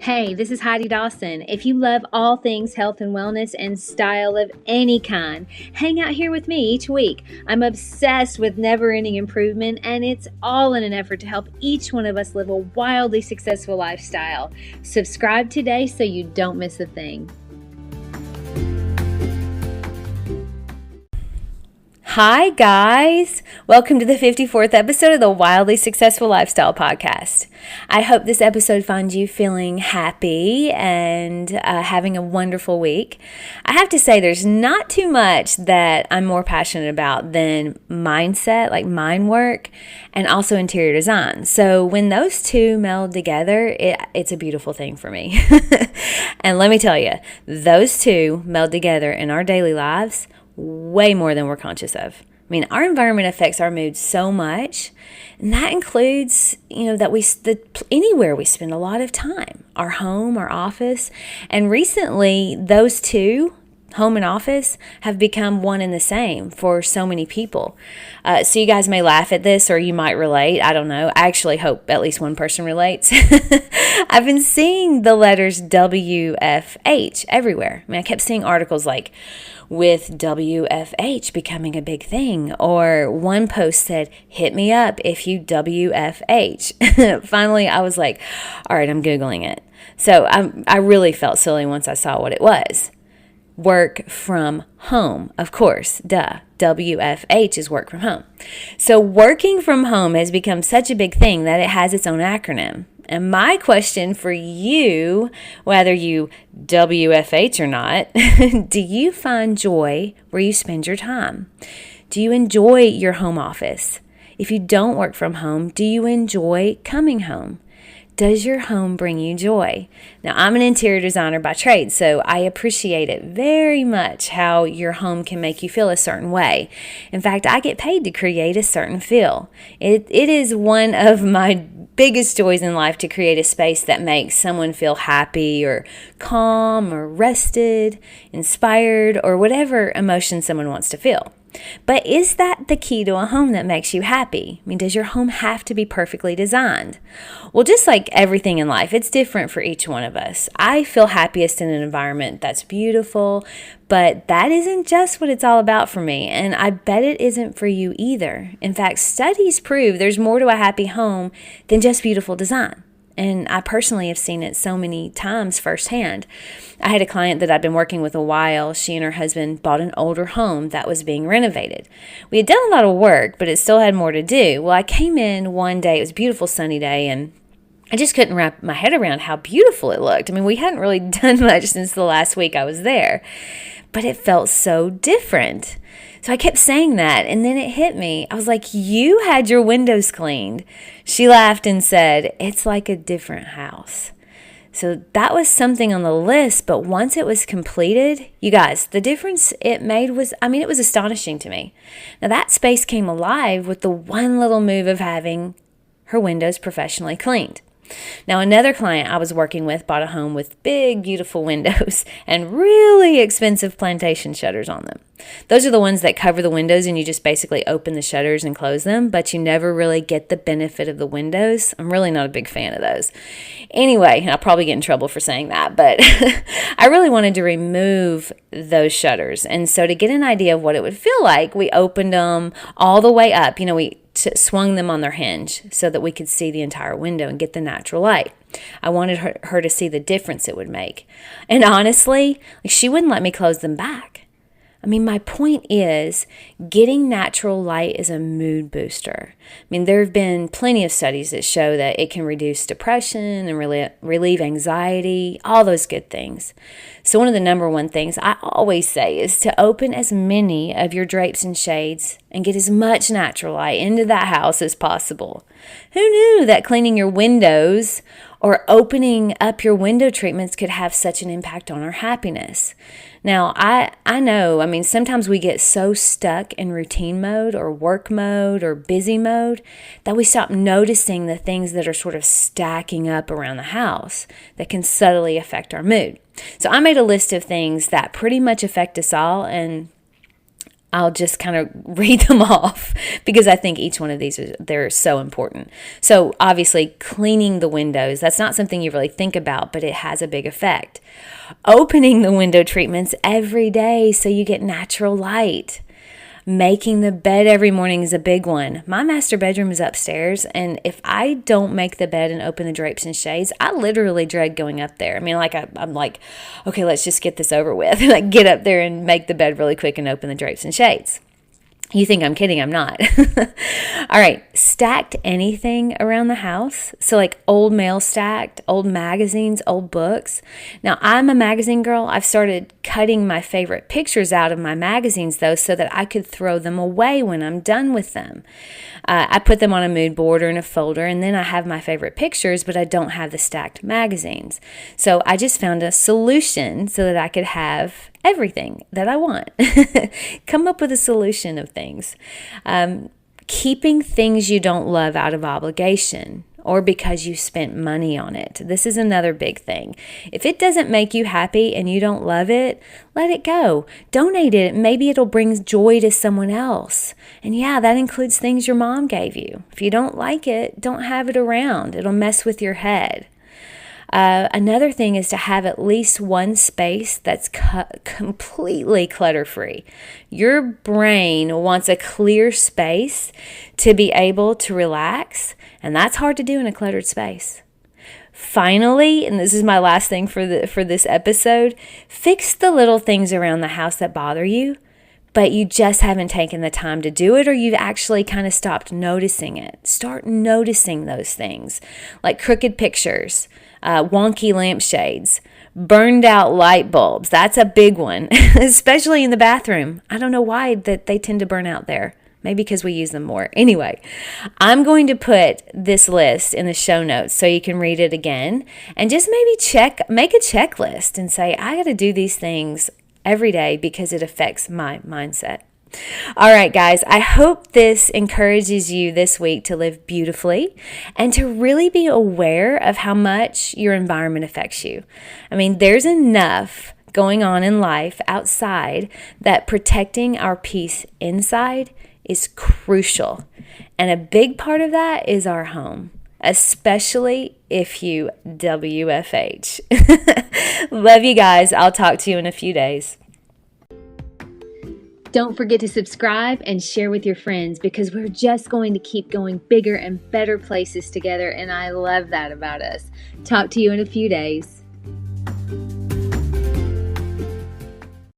Hey, this is Heidi Dawson. If you love all things health and wellness and style of any kind, hang out here with me each week. I'm obsessed with never-ending improvement, and it's all in an effort to help each one of us live a wildly successful lifestyle. Subscribe today so you don't miss a thing. Hi, guys. Welcome to the 54th episode of the Wildly Successful Lifestyle Podcast. I hope this episode finds you feeling happy and having a wonderful week. I have to say, there's not too much that I'm more passionate about than mindset, like mind work, and also interior design. So when those two meld together, it's a beautiful thing for me. And let me tell you, those two meld together in our daily lives way more than we're conscious of. I mean, our environment affects our mood so much, and that includes, anywhere we spend a lot of time, our home, our office, and recently those two, home and office, have become one and the same for so many people. So you guys may laugh at this or you might relate. I don't know. I actually hope at least one person relates. I've been seeing the letters WFH everywhere. I mean, I kept seeing articles like, with WFH becoming a big thing, or one post said, hit me up if you WFH. Finally, I was like, all right, I'm Googling it. So I really felt silly once I saw what it was. Work from home, of course, duh. WFH is work from home. So working from home has become such a big thing that it has its own acronym. And my question for you, whether you WFH or not, do you find joy where you spend your time? Do you enjoy your home office? If you don't work from home, do you enjoy coming home? Does your home bring you joy? Now, I'm an interior designer by trade, so I appreciate it very much how your home can make you feel a certain way. In fact, I get paid to create a certain feel. It is one of my biggest joys in life to create a space that makes someone feel happy or calm or rested, inspired, or whatever emotion someone wants to feel. But is that the key to a home that makes you happy? I mean, does your home have to be perfectly designed? Well, just like everything in life, it's different for each one of us. I feel happiest in an environment that's beautiful, but that isn't just what it's all about for me, and I bet it isn't for you either. In fact, studies prove there's more to a happy home than just beautiful design. And I personally have seen it so many times firsthand. I had a client that I'd been working with a while. She and her husband bought an older home that was being renovated. We had done a lot of work, but it still had more to do. Well, I came in one day, it was a beautiful sunny day, and I just couldn't wrap my head around how beautiful it looked. I mean, we hadn't really done much since the last week I was there, but it felt so different. So I kept saying that, and then it hit me. I was like, you had your windows cleaned. She laughed and said, it's like a different house. So that was something on the list, but once it was completed, you guys, the difference it made was, it was astonishing to me. Now that space came alive with the one little move of having her windows professionally cleaned. Now, another client I was working with bought a home with big, beautiful windows and really expensive plantation shutters on them. Those are the ones that cover the windows and you just basically open the shutters and close them, but you never really get the benefit of the windows. I'm really not a big fan of those. Anyway, I'll probably get in trouble for saying that, but I really wanted to remove those shutters. And so to get an idea of what it would feel like, we opened them all the way up. We swung them on their hinge so that we could see the entire window and get the natural light. I wanted her to see the difference it would make. And honestly, she wouldn't let me close them back. My point is, getting natural light is a mood booster. There have been plenty of studies that show that it can reduce depression and relieve anxiety, all those good things. So one of the number one things I always say is to open as many of your drapes and shades and get as much natural light into that house as possible. Who knew that cleaning your windows or opening up your window treatments could have such an impact on our happiness? Now, I know, sometimes we get so stuck in routine mode or work mode or busy mode that we stop noticing the things that are sort of stacking up around the house that can subtly affect our mood. So I made a list of things that pretty much affect us all, and I'll just kind of read them off because I think each one of these they're so important. So obviously cleaning the windows, that's not something you really think about, but it has a big effect. Opening the window treatments every day so you get natural light. Making the bed every morning is a big one. My master bedroom is upstairs, and if I don't make the bed and open the drapes and shades, I literally dread going up there. I mean, like I'm like, okay, let's just get this over with. And I get up there and make the bed really quick and open the drapes and shades. You think I'm kidding, I'm not. All right, stacked anything around the house. So like old mail stacked, old magazines, old books. Now I'm a magazine girl. I've started cutting my favorite pictures out of my magazines though so that I could throw them away when I'm done with them. I put them on a mood board or in a folder, and then I have my favorite pictures, but I don't have the stacked magazines. So I just found a solution so that I could have everything that I want. Come up with a solution of things. Keeping things you don't love out of obligation or because you spent money on it. This is another big thing. If it doesn't make you happy and you don't love it, let it go. Donate it. Maybe it'll bring joy to someone else. And yeah, that includes things your mom gave you. If you don't like it, don't have it around. It'll mess with your head. Another thing is to have at least one space that's completely clutter-free. Your brain wants a clear space to be able to relax, and that's hard to do in a cluttered space. Finally, and this is my last thing for this episode, fix the little things around the house that bother you, but you just haven't taken the time to do it, or you've actually kind of stopped noticing it. Start noticing those things, like crooked pictures, wonky lampshades, burned out light bulbs. That's a big one, especially in the bathroom. I don't know why that they tend to burn out there. Maybe because we use them more. Anyway, I'm going to put this list in the show notes so you can read it again and just maybe make a checklist and say, I got to do these things every day because it affects my mindset. All right, guys, I hope this encourages you this week to live beautifully and to really be aware of how much your environment affects you. I mean, there's enough going on in life outside that protecting our peace inside is crucial. And a big part of that is our home, especially if you WFH. Love you guys. I'll talk to you in a few days. Don't forget to subscribe and share with your friends because we're just going to keep going bigger and better places together, and I love that about us. Talk to you in a few days.